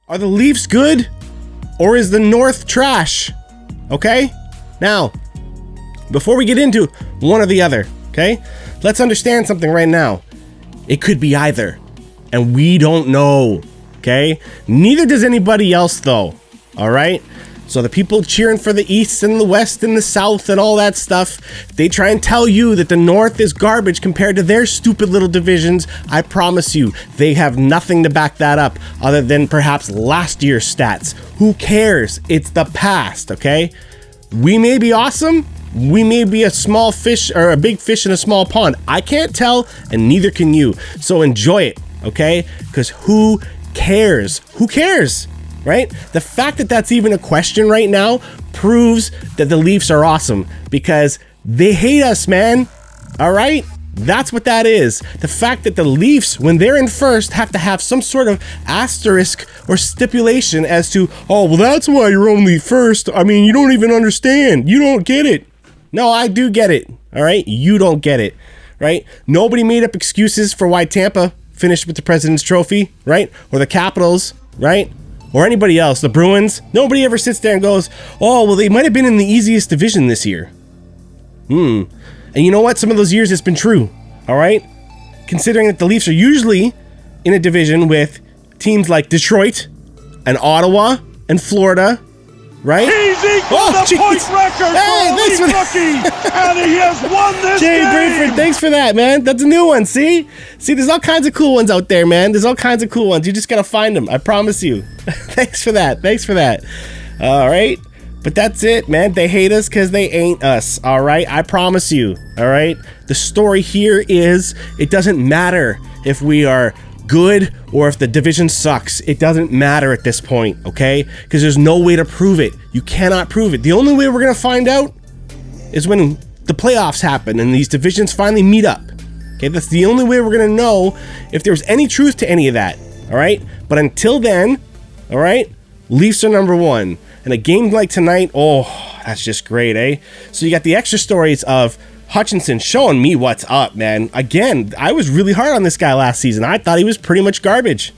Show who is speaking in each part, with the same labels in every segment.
Speaker 1: Are the Leafs good? Or is the North trash? Okay? Now, before we get into one or the other, okay? Let's understand something right now. It could be either. And we don't know, okay? Neither does anybody else, though. All right? So the people cheering for the East and the West and the South and all that stuff, they try and tell you that the North is garbage compared to their stupid little divisions. I promise you, they have nothing to back that up other than perhaps last year's stats. Who cares? It's the past, okay? We may be awesome. We may be a small fish or a big fish in a small pond. I can't tell, and neither can you. So enjoy it, okay? Because who cares? Who cares? Right? The fact that that's even a question right now proves that the Leafs are awesome because they hate us, man. All right? That's what that is. The fact that the Leafs, when they're in first, have to have some sort of asterisk or stipulation as to, oh, well, that's why you're only first. I mean, you don't even understand. You don't get it. No, I do get it. All right? You don't get it. Right? Nobody made up excuses for why Tampa finished with the President's Trophy, right? Or the Capitals, right? Or anybody else, the Bruins. Nobody ever sits there and goes, oh, well, they might have been in the easiest division this year. And you know what? Some of those years it's been true. All right? Considering that the Leafs are usually in a division with teams like Detroit and Ottawa and Florida, right?
Speaker 2: He's equaled the point record for a Leaf rookie, and he has won this
Speaker 1: Jay
Speaker 2: game.
Speaker 1: Brayford, thanks for that, man. That's a new one, see? See, there's all kinds of cool ones out there, man. There's all kinds of cool ones. You just gotta find them. I promise you. Thanks for that. Thanks for that. All right? But that's it, man. They hate us because they ain't us, all right? I promise you, all right? The story here is it doesn't matter if we are good or if the division sucks. It doesn't matter at this point, okay? Because there's no way to prove it. You cannot prove it. The only way we're going to find out is when the playoffs happen and these divisions finally meet up. Okay, that's the only way we're going to know if there's any truth to any of that, all right? But until then, all right, Leafs are number one. And a game like tonight, oh, that's just great, eh? So you got the extra stories of Hutchinson showing me what's up, man. Again, I was really hard on this guy last season. I thought he was pretty much garbage.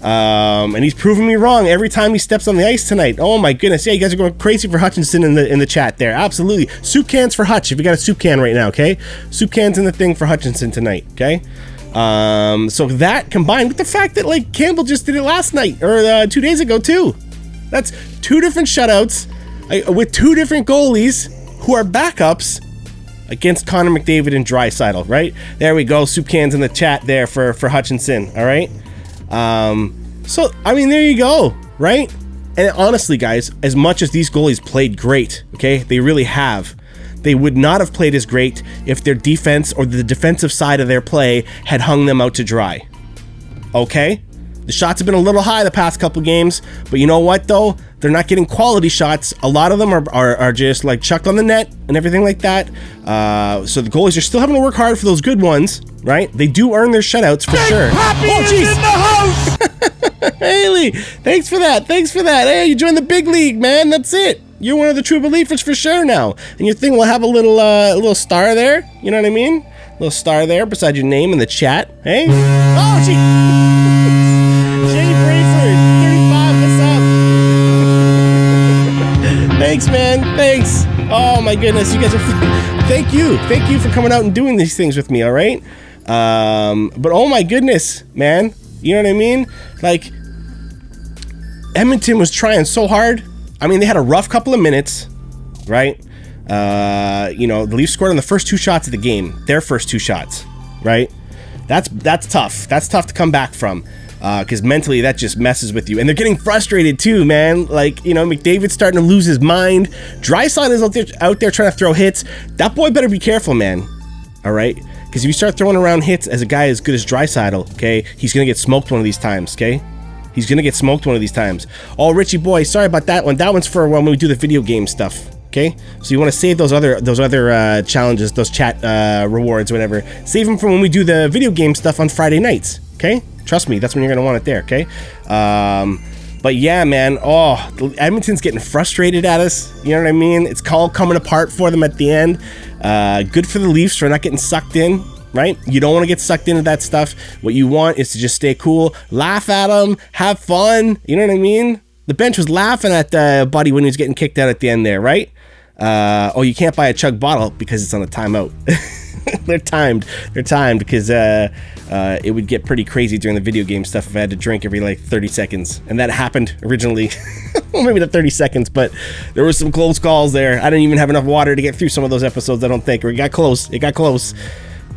Speaker 1: And he's proven me wrong every time he steps on the ice tonight. Oh my goodness. Yeah, you guys are going crazy for Hutchinson in the chat there. Absolutely. Soup cans for Hutch if you got a soup can right now, okay? Soup cans in the thing for Hutchinson tonight, okay? So that combined with the fact that like Campbell just did it last night or 2 days ago too. That's two different shutouts with two different goalies who are backups against Connor McDavid and Draisaitl, right? There we go. Soup cans in the chat there for Hutchinson, all right? So, I mean, there you go, right? And honestly, guys, as much as these goalies played great, okay, they really have, they would not have played as great if their defense or the defensive side of their play had hung them out to dry, okay? The shots have been a little high the past couple games, but you know what, though? They're not getting quality shots. A lot of them are just like chucked on the net and everything like that. So the goalies are still having to work hard for those good ones, right? They do earn their shutouts for sure.
Speaker 2: Oh, jeez. In the house.
Speaker 1: Haley, thanks for that. Thanks for that. Hey, you joined the big league, man. That's it. You're one of the true believers for sure now. And your thing will have a little star there. You know what I mean? A little star there beside your name in the chat. Hey? Oh, gee. Jay Brayford, 35, what's up? Thanks, man. Thanks. Oh, my goodness. You guys are... Thank you. Thank you for coming out and doing these things with me, all right? But oh, my goodness, man. You know what I mean? Like, Edmonton was trying so hard. I mean, they had a rough couple of minutes, right? The Leafs scored on the first two shots of the game. Their first two shots, right? That's tough. That's tough to come back from. Because mentally that just messes with you. And they're getting frustrated too, man. Like, McDavid's starting to lose his mind. Draisaitl is out there trying to throw hits. That boy better be careful, man. All right? Because if you start throwing around hits as a guy as good as Draisaitl, okay, he's going to get smoked one of these times, okay? He's going to get smoked one of these times. Oh, Richie boy, sorry about that one. That one's for when we do the video game stuff. Okay, so you want to save those other challenges, those chat rewards, whatever. Save them for when we do the video game stuff on Friday nights. Okay, trust me, that's when you're gonna want it there. Okay, but yeah, man. Oh, Edmonton's getting frustrated at us. You know what I mean? It's all coming apart for them at the end. Good for the Leafs for not getting sucked in, right? You don't want to get sucked into that stuff. What you want is to just stay cool, laugh at them, have fun. You know what I mean? The bench was laughing at Buddy when he was getting kicked out at the end there, right? Oh, you can't buy a chug bottle because it's on a timeout. They're timed because it would get pretty crazy during the video game stuff if I had to drink every like 30 seconds. And that happened originally. Well, maybe not 30 seconds, but there were some close calls there. I didn't even have enough water to get through some of those episodes, I don't think. Or it got close.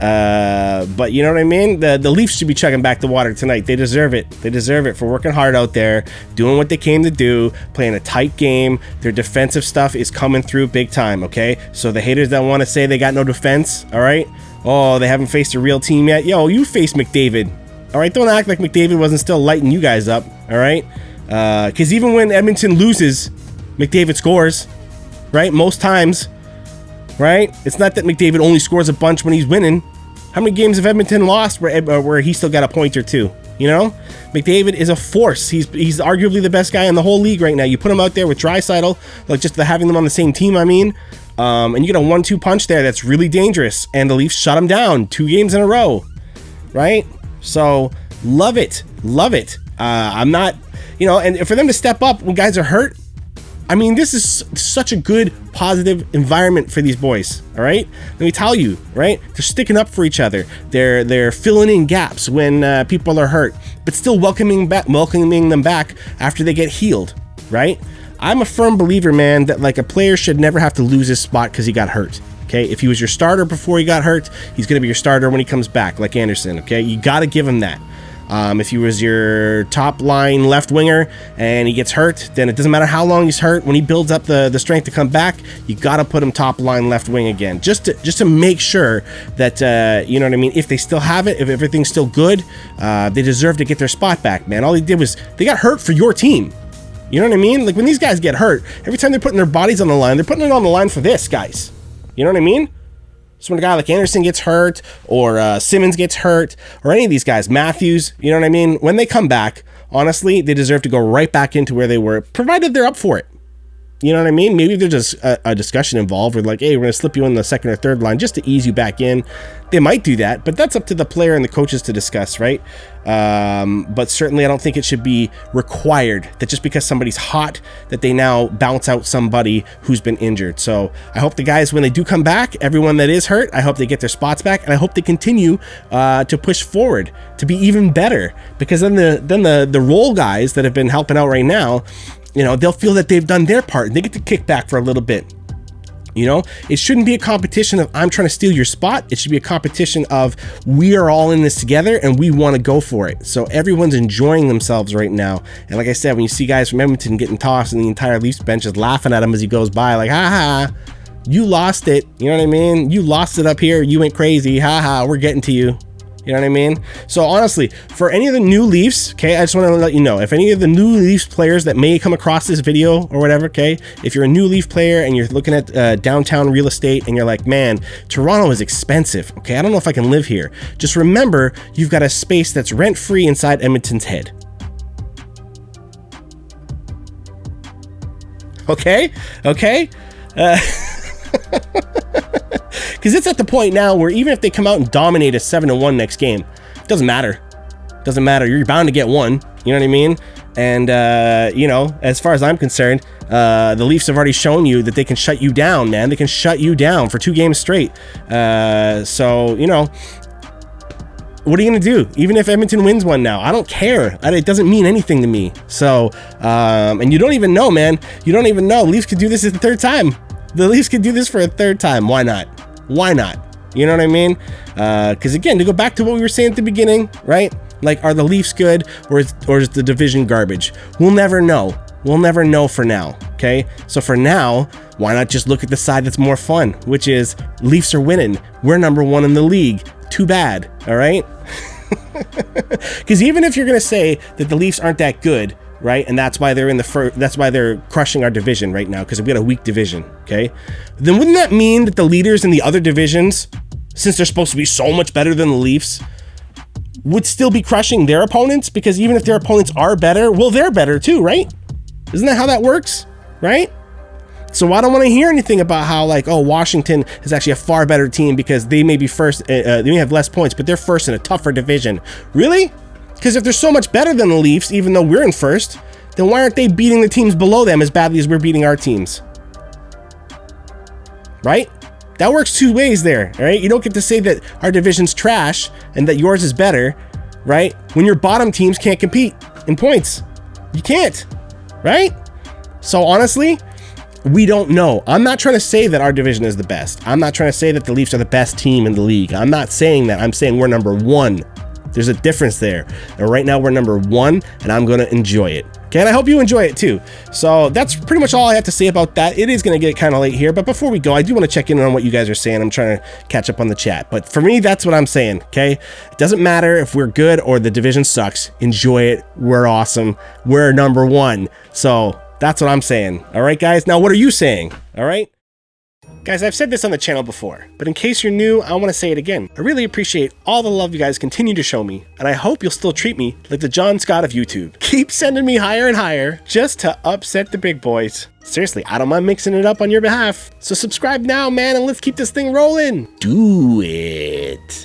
Speaker 1: But you know what I mean? The Leafs should be chugging back the water tonight. They deserve it. They deserve it for working hard out there, doing what they came to do, playing a tight game. Their defensive stuff is coming through big time, okay? So the haters that want to say they got no defense, all right? Oh, they haven't faced a real team yet. Yo, you faced McDavid. All right, don't act like McDavid wasn't still lighting you guys up, all right? Because even when Edmonton loses, McDavid scores, right? Most times, right? It's not that McDavid only scores a bunch when he's winning. How many games have Edmonton lost where he still got a point or two? You know, McDavid is a force. He's arguably the best guy in the whole league right now. You put him out there with Draisaitl, like just having them on the same team. I mean, and you get a 1-2 punch there that's really dangerous. And the Leafs shut him down 2 games in a row, right? So love it. I'm not, you know, and for them to step up when guys are hurt. I mean, this is such a good, positive environment for these boys, all right? Let me tell you, right? They're sticking up for each other. They're filling in gaps when people are hurt, but still welcoming them back after they get healed, right? I'm a firm believer, man, that like a player should never have to lose his spot because he got hurt, okay? If he was your starter before he got hurt, he's going to be your starter when he comes back, like Anderson, okay? You got to give him that. If he was your top line left winger and he gets hurt, then it doesn't matter how long he's hurt. When he builds up the strength to come back, you got to put him top line left wing again, just to make sure that you know what I mean. If they still have it, if everything's still good, they deserve to get their spot back, man. All they did was they got hurt for your team. You know what I mean? Like when these guys get hurt, every time they're putting their bodies on the line, they're putting it on the line for this, guys. You know what I mean? So when a guy like Anderson gets hurt, or Simmons gets hurt, or any of these guys, Matthews, you know what I mean? When they come back, honestly, they deserve to go right back into where they were, provided they're up for it. You know what I mean? Maybe there's just a discussion involved where like, hey, we're going to slip you in the second or third line just to ease you back in. They might do that, but that's up to the player and the coaches to discuss, right? But certainly I don't think it should be required that just because somebody's hot that they now bounce out somebody who's been injured. So I hope the guys, when they do come back, everyone that is hurt, I hope they get their spots back, and I hope they continue to push forward to be even better, because then the role guys that have been helping out right now, you know, they'll feel that they've done their part and they get to kick back for a little bit. You know, it shouldn't be a competition of I'm trying to steal your spot. It should be a competition of we are all in this together and we want to go for it. So everyone's enjoying themselves right now. And like I said, when you see guys from Edmonton getting tossed and the entire Leafs bench is laughing at him as he goes by, like, ha ha, you lost it. You know what I mean? You lost it up here. You went crazy. Ha ha, we're getting to you. You know what I mean? So honestly, for any of the new Leafs, okay, I just want to let you know, if any of the new Leafs players that may come across this video or whatever, okay, if you're a new Leaf player and you're looking at downtown real estate and you're like, man, Toronto is expensive, okay, I don't know if I can live here. Just remember, you've got a space that's rent-free inside Edmonton's head. Okay? Because it's at the point now where even if they come out and dominate a 7-1 next game, it doesn't matter. You're bound to get one. You know what I mean? And, you know, as far as I'm concerned, the Leafs have already shown you that they can shut you down, man. They can shut you down for 2 games straight. So, you know, what are you going to do? Even if Edmonton wins one now, I don't care. It doesn't mean anything to me. So, and you don't even know, man. You don't even know. Leafs could do this a 3rd time. The Leafs could do this for a 3rd time. Why not? You know what I mean? Because again, to go back to what we were saying at the beginning, right? Like, are the Leafs good or is the division garbage? We'll never know. We'll never know for now, okay? So for now, why not just look at the side that's more fun, which is Leafs are winning. We're number 1 in the league. Too bad, all right? Because even if you're going to say that the Leafs aren't that good, right, and that's why they're in the that's why they're crushing our division right now, because we've got a weak division, okay, then wouldn't that mean that the leaders in the other divisions, since they're supposed to be so much better than the Leafs, would still be crushing their opponents? Because even if their opponents are better, well, they're better too, right? Isn't that how that works, right? So I don't want to hear anything about how like, oh, Washington is actually a far better team because they may be first, they may have less points, but they're first in a tougher division. Really? Because if they're so much better than the Leafs, even though we're in first, then why aren't they beating the teams below them as badly as we're beating our teams? Right? That works two ways there, all right? You don't get to say that our division's trash and that yours is better, right? When your bottom teams can't compete in points. You can't, right? So honestly, we don't know. I'm not trying to say that our division is the best. I'm not trying to say that the Leafs are the best team in the league. I'm not saying that. I'm saying we're number one. There's a difference there. And right now we're number one, and I'm going to enjoy it. Okay, and I hope you enjoy it too. So that's pretty much all I have to say about that. It is going to get kind of late here, but before we go, I do want to check in on what you guys are saying. I'm trying to catch up on the chat. But for me, that's what I'm saying, okay? It doesn't matter if we're good or the division sucks. Enjoy it. We're awesome. We're number one. So that's what I'm saying. All right, guys? Now, what are you saying? All right? Guys, I've said this on the channel before, but in case you're new, I want to say it again. I really appreciate all the love you guys continue to show me, and I hope you'll still treat me like the John Scott of YouTube. Keep sending me higher and higher just to upset the big boys. Seriously, I don't mind mixing it up on your behalf. So subscribe now, man, and let's keep this thing rolling. Do it.